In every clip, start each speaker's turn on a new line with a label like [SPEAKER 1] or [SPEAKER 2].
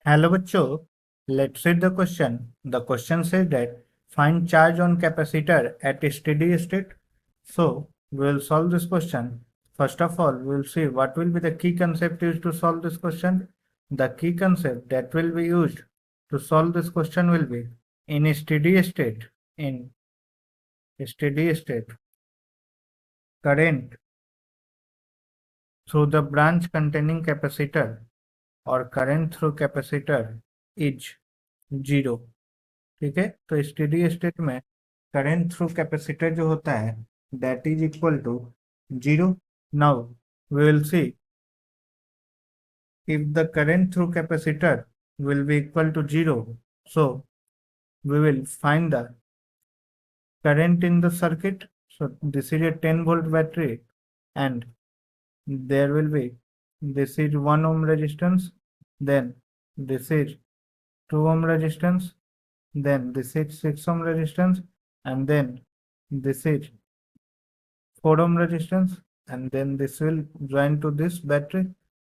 [SPEAKER 1] Hello bachcho, let's read the question. The question says that find charge on capacitor at a steady state. So we will solve this question. First of all, we will see what will be the key concept used to solve this question. The key concept that will be used to solve this question will be in a steady state, current through the branch containing capacitor or current through capacitor is 0. ठीक है, तो steady state में current through capacitor जो होता है that is equal to 0. Now we will see if the current through capacitor will be equal to 0, so we will find the current in the circuit. So this is a 10-volt battery and there will be, this is 1 ohm resistance, then this is 2 ohm resistance, then this is 6 ohm resistance, and then this is 4 ohm resistance, and then this will join to this battery.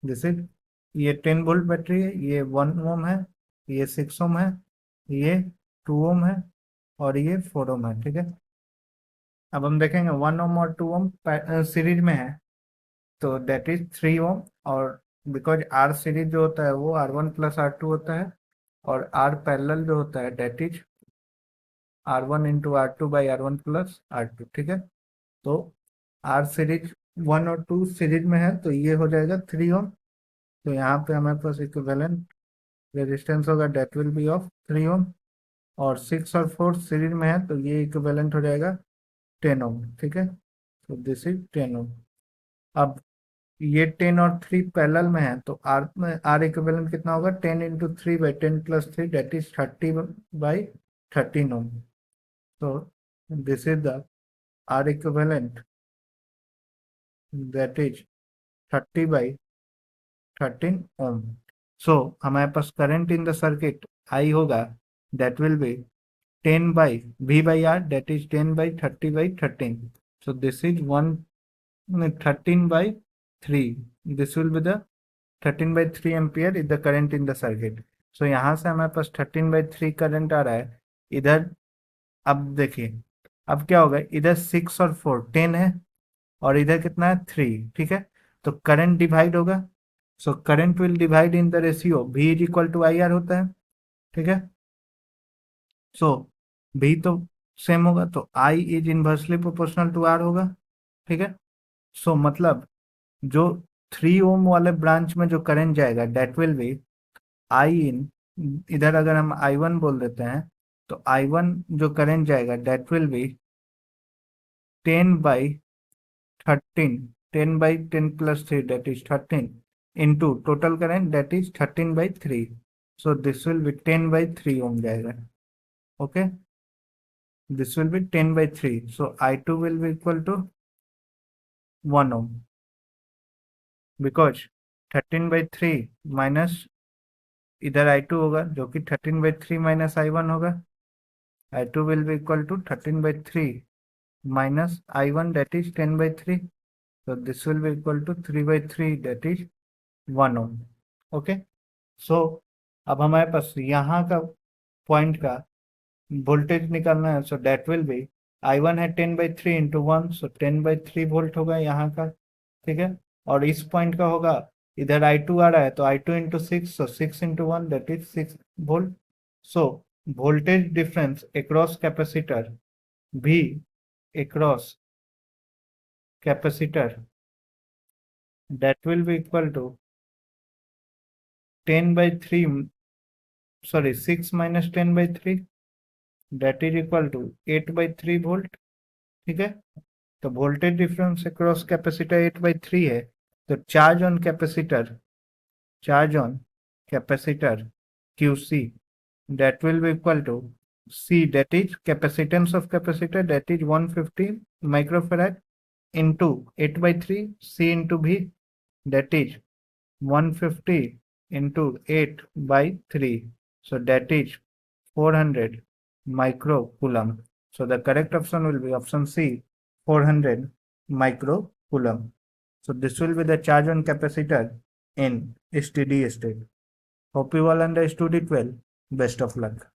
[SPEAKER 1] This is, ये 10 volt battery है, ये 1 ओम है, ये 6 ओम है, ये 2 ओम है और ये 4 ओम है. ठीक है, अब हम देखेंगे 1 ओम और 2 ओम सीरीज में है तो दैट इज 3 ओम. और बिकॉज आर सीरीज जो होता है वो R1 प्लस R2 होता है और आर पैरेलल जो होता है that is R1 into R2 by R1 plus R2. ठीक है, तो आर सीरीज 1 और 2 सीरीज में है तो ये हो जाएगा 3 ओम. तो यहाँ पे हमारे पास इक्विवेलेंट रेजिस्टेंस होगा डेट विल बी ऑफ 3 ओम. और 6 और 4 सीरीज में है तो ये इक्विवेलेंट हो जाएगा 10 ओम. ठीक है, तो दिस इज 10 ओम. अब ये 10 और 3 पैरेलल में है तो आर में आर इक्विवेलेंट कितना होगा 10 into 3 by 10 plus 3 that is 30 by 13 ohm. तो this is the R equivalent that is 30 by 13 ohm. So हमारे पास current in the circuit I होगा that will be 10 by V by R that is 10 by 30 by 13. So this is 13 by 3. This will be the 13 by 3 ampere is the current in the circuit. So यहाँ से हमारे पास 13 by 3 current आ रहा है इधर. अब देखिए अब क्या होगा, इधर 6 और 4 10 है और इधर कितना है 3. ठीक है, तो करंट डिवाइड होगा. So current will divide in the ratio V is equal to IR होता है. ठीक है, सो भी तो सेम होगा तो I is inversely proportional to R होगा. ठीक है, सो मतलब जो 3 ओम वाले ब्रांच में जो करंट जाएगा डेट विल बी आई इन, इधर अगर हम I1 बोल देते हैं तो I1 जो करंट जाएगा that will be 10 by 13, 10 by 10 plus 3 that is 13 into total current that is 13 by 3. So this will be 10 by 3 ohm जाएगा. Okay, this will be 10 by 3. So I2 will be equal to 1 ohm because 13 by 3 minus इधर I2 होगा जो कि 13 by 3 minus I1 होगा. I2 will be equal to 13 by 3 minus I1 that is 10 by 3. So this will be equal to 3 by 3 that is 1 ohm. Okay, so अब हमारे पास यहाँ का point का वोल्टेज निकालना है. सो डेट विल बी I1 है 10 by 3 into 1, so 10 by 3 volt होगा यहाँ का. ठीक है, और इस पॉइंट का होगा इधर I2 आ रहा है तो I2 into 6, so 6 into 1 that is 6 volt. So voltage difference across capacitor V across capacitor that will be equal to 10 by 3, sorry 6 minus 10 by 3 that is equal to 8 by 3 volt. ठीक है, तो voltage difference across capacitor 8 by 3 है तो charge on capacitor QC that will be equal to C that is capacitance of capacitor that is 150 microfarad into 8 by 3 C into V that is 150 into 8 by 3, so that is 400 microcoulomb. So the correct option will be option C, 400 microcoulomb. So this will be the charge on capacitor in steady state. Hope you all understood it well. Best of luck.